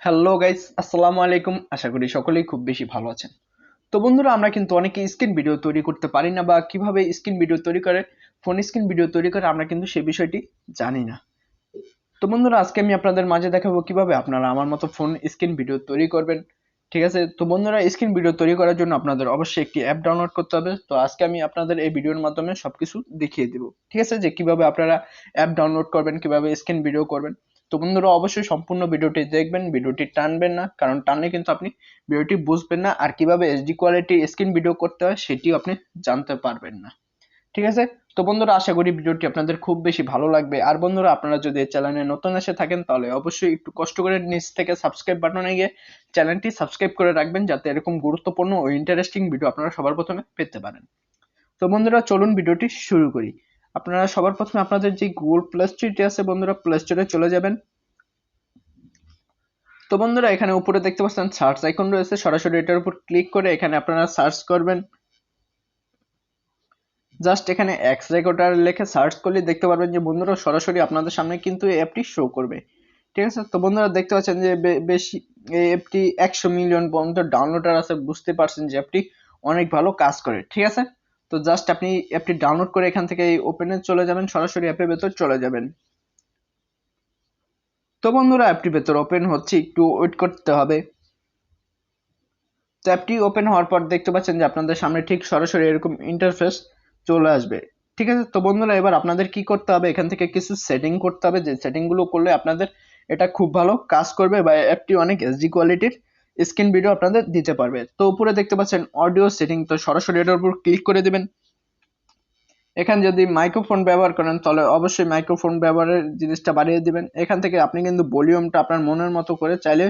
Hello guys, আসসালামু আলাইকুম। আশা করি সকলেই খুব বেশি ভালো আছেন। তো বন্ধুরা, আমরা কিন্তু অনেকে স্ক্রিন ভিডিও তৈরি করতে পারি না, বা কিভাবে স্ক্রিন ভিডিও তৈরি করে, ফোন স্ক্রিন ভিডিও তৈরি করে আমরা কিন্তু সেই বিষয়টি জানি না। তো বন্ধুরা, আজকে আমি আপনাদের মাঝে দেখাবো কিভাবে আপনারা আমার মতো ফোন স্ক্রিন ভিডিও তৈরি করবেন। ঠিক আছে? তো বন্ধুরা, স্ক্রিন ভিডিও তৈরি করার জন্য আপনাদের অবশ্যই একটি অ্যাপ ডাউনলোড করতে হবে। তো আজকে আমি আপনাদের এই ভিডিওর মাধ্যমে সবকিছু দেখিয়ে দিব। ঠিক আছে? যে কিভাবে আপনারা অ্যাপ ডাউনলোড করবেন, কিভাবে স্ক্রিন ভিডিও করবেন। তো বন্ধুরা, অবশ্যই সম্পূর্ণ ভিডিওটি দেখবেন, ভিডিওটি টানবেন না, কারণ টানলে কিন্তু আপনি ভিডিওটি বুঝবেন না, আর কিভাবে এইচডি কোয়ালিটি স্ক্রিন ভিডিও করতে হয় সেটিও আপনি জানতে পারবেন না। ঠিক আছে? তো বন্ধুরা, আশা করি ভিডিওটি আপনাদের খুব বেশি ভালো লাগবে। আর বন্ধুরা, আপনারা যদি এই চ্যানেলে নতুন এসে থাকেন তাহলে অবশ্যই একটু কষ্ট করে নিচ থেকে সাবস্ক্রাইব বাটনে গিয়ে চ্যানেলটি সাবস্ক্রাইব করে রাখবেন, যাতে এরকম গুরুত্বপূর্ণ ও ইন্টারেস্টিং ভিডিও আপনারা সবার প্রথমে পেতে পারেন। তো বন্ধুরা, চলুন ভিডিওটি শুরু করি। আপনারা সবার প্রথমে আপনাদের যে গুগল প্লে স্টোরটি আছে বন্ধুরা, প্লে স্টোরে চলে যাবেন। তো বন্ধুরা, এখানে উপরে দেখতে পাচ্ছেন সার্চ আইকন রয়েছে, সরাসরি এটার উপর ক্লিক করে এখানে আপনারা সার্চ করবেন। জাস্ট এখানে এক্স রেকর্ডার লিখে সার্চ করলে দেখতে পারবেন যে বন্ধুরা সরাসরি আপনাদের সামনে কিন্তু এই অ্যাপটি শো করবে। ঠিক আছে? তো বন্ধুরা, দেখতে পাচ্ছেন যে বেশি এই অ্যাপটি 100 মিলিয়ন পর্যন্ত ডাউনলোডার আছে। বুঝতে পারছেন যে অ্যাপটি অনেক ভালো কাজ করে। ঠিক আছে? তো জাস্ট আপনি অ্যাপটি ডাউনলোড করে এখান থেকে এই ওপেনে চলে যাবেন, সরাসরি অ্যাপের ভেতর চলে যাবেন। তো বন্ধুরা, অ্যাপটির ভেতর ওপেন হচ্ছে, একটু ওয়েট করতে হবে। তো অ্যাপটি ওপেন হওয়ার পর দেখতে পাচ্ছেন যে আপনাদের সামনে ঠিক সরাসরি এরকম ইন্টারফেস চলে আসবে। ঠিক আছে? তো বন্ধুরা, এবার আপনাদের কি করতে হবে, এখান থেকে কিছু সেটিং করতে হবে, যে সেটিং গুলো করলে আপনাদের এটা খুব ভালো কাজ করবে, বা অ্যাপটি অনেক এইচডি কোয়ালিটির স্ক্রিন ভিডিও আপনাদের দিতে পারবে। তো উপরে দেখতে পাচ্ছেন অডিও সেটিং, তো সরাসরি এটার উপর ক্লিক করে দিবেন। এখানে যদি মাইক্রোফোন ব্যবহার করেন তাহলে অবশ্যই মাইক্রোফোন ব্যবহারের জিনিসটা বাড়িয়ে দিবেন। এখান থেকে আপনি কিন্তু ভলিউমটা আপনার মনের মতো করে চাইলে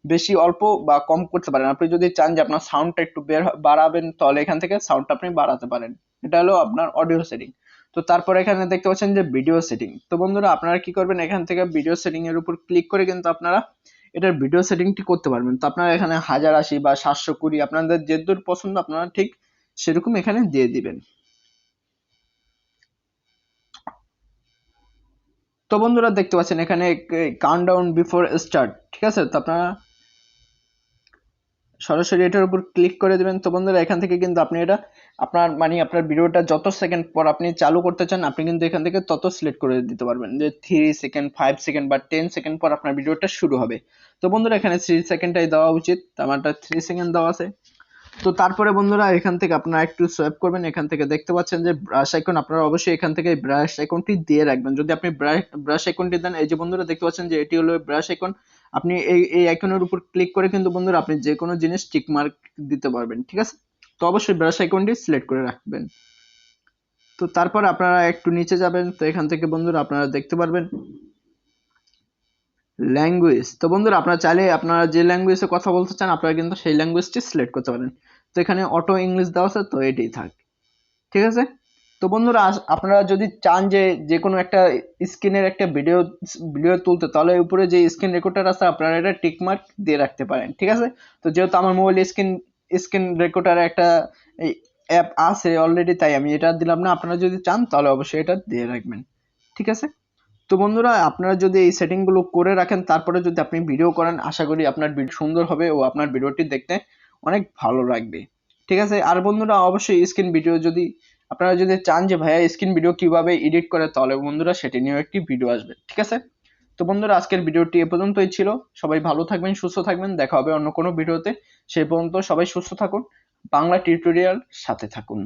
বেশি অল্প বা কম করতে পারেন। আপনি যদি চান যে আপনার সাউন্ডটা একটু বাড়াবেন তাহলে এখান থেকে সাউন্ডটা আপনি বাড়াতে পারেন। এটা হলো আপনার অডিও সেটিং। তো তারপর এখানে দেখতে পাচ্ছেন যে ভিডিও সেটিং। তো বন্ধুরা, আপনারা কি করবেন, এখান থেকে ভিডিও সেটিং এর উপর ক্লিক করে কিন্তু আপনারা এটার ভিডিও সেটিংটি করতে পারবেন। তো আপনারা এখানে 1080 বা 720 আপনাদের যে দূর পছন্দ আপনারা ঠিক সেরকম এখানে দিয়ে দিবেন। তো বন্ধুরা, দেখতে পাচ্ছেন এখানে কাউন্টডাউন বিফোর স্টার্ট। ঠিক আছে? তো আপনারা সরাসরি এটার উপর ক্লিক করে দিবেন। তো বন্ধুরা, এখান থেকে কিন্তু আপনি এটা আপনার আপনার ভিডিওটা যত সেকেন্ড পর আপনি চালু করতে চান আপনি কিন্তু এখান থেকে তত সিলেক্ট করে দিতে পারবেন, যে 3 সেকেন্ড, 5 সেকেন্ড বা 10 সেকেন্ড পর আপনার ভিডিওটা শুরু হবে। তো বন্ধুরা, এখানে 3 সেকেন্ডটাই দেওয়া উচিত, আমারটা 3 সেকেন্ড দেওয়া আছে। তো তারপরে বন্ধুরা, এখান থেকে আপনারা একটু সোয়াইপ করবেন। এখান থেকে দেখতে পাচ্ছেন যে ব্রাশ আইকন, আপনারা অবশ্যই এখান থেকে ব্রাশ আইকনটি দিয়ে রাখবেন। যদি আপনি ব্রাশ আইকনটি দেন, এই যে বন্ধুরা দেখতে পাচ্ছেন যে এটি হলো ব্রাশ আইকন। আপনি এই আইকনের উপর ক্লিক করে কিন্তু বন্ধুরা আপনি যে কোনো জিনিস টিক মার্ক দিতে পারবেন। ঠিক আছে? তো অবশ্যই ব্রাশ আইকনটি সিলেক্ট করে রাখবেন। তো তারপর আপনারা একটু নিচে যাবেন। তো এখান থেকে বন্ধুরা আপনারা দেখতে পারবেন ল্যাঙ্গুয়েজ। তো বন্ধুরা, আপনারা চাইলে আপনারা যে ল্যাঙ্গুয়েজে কথা বলতে চান আপনারা কিন্তু সেই ল্যাঙ্গুয়েজটি সিলেক্ট করতে পারেন। তো এখানে অটো ইংলিশ দেওয়া আছে, তো এটাই থাক। ঠিক আছে? তো বন্ধুরা, আপনারা যদি চান যে যে কোনো একটা স্ক্রিনের একটা ভিডিও ভিডিও তুলতে, তাহলে উপরে যে স্ক্রিন রেকর্ডার আছে আপনারা এটা টিক মার্ক দিয়ে রাখতে পারেন। ঠিক আছে? তো যেহেতু আমার মোবাইলে স্ক্রিন রেকর্ডার একটা অ্যাপ আছে অলরেডি, তাই আমি এটা দিলাম না। আপনারা যদি চান তাহলে অবশ্যই এটা দিয়ে রাখবেন। ঠিক আছে? তো বন্ধুরা, আপনারা যদি এই সেটিং গুলো করে রাখেন তারপরে যদি আপনি ভিডিও করেন, আশা করি আপনার ভিডিও সুন্দর হবে ও আপনার ভিডিওটি দেখতে অনেক ভালো লাগবে। ঠিক আছে? আর বন্ধুরা, অবশ্যই স্ক্রিন ভিডিও যদি আপনারা যদি চান যে ভাইয়া স্ক্রিন ভিডিও কিভাবে এডিট করে, তাহলে বন্ধুরা সেটি নিয়েও একটি ভিডিও আসবে। ঠিক আছে? তো বন্ধুরা, আজকের ভিডিওটি এ পর্যন্তই ছিল। সবাই ভালো থাকবেন, সুস্থ থাকবেন, দেখা হবে অন্য কোনো ভিডিওতে। সেই পর্যন্ত সবাই সুস্থ থাকুন, বাংলা টিউটোরিয়াল সাথে থাকুন।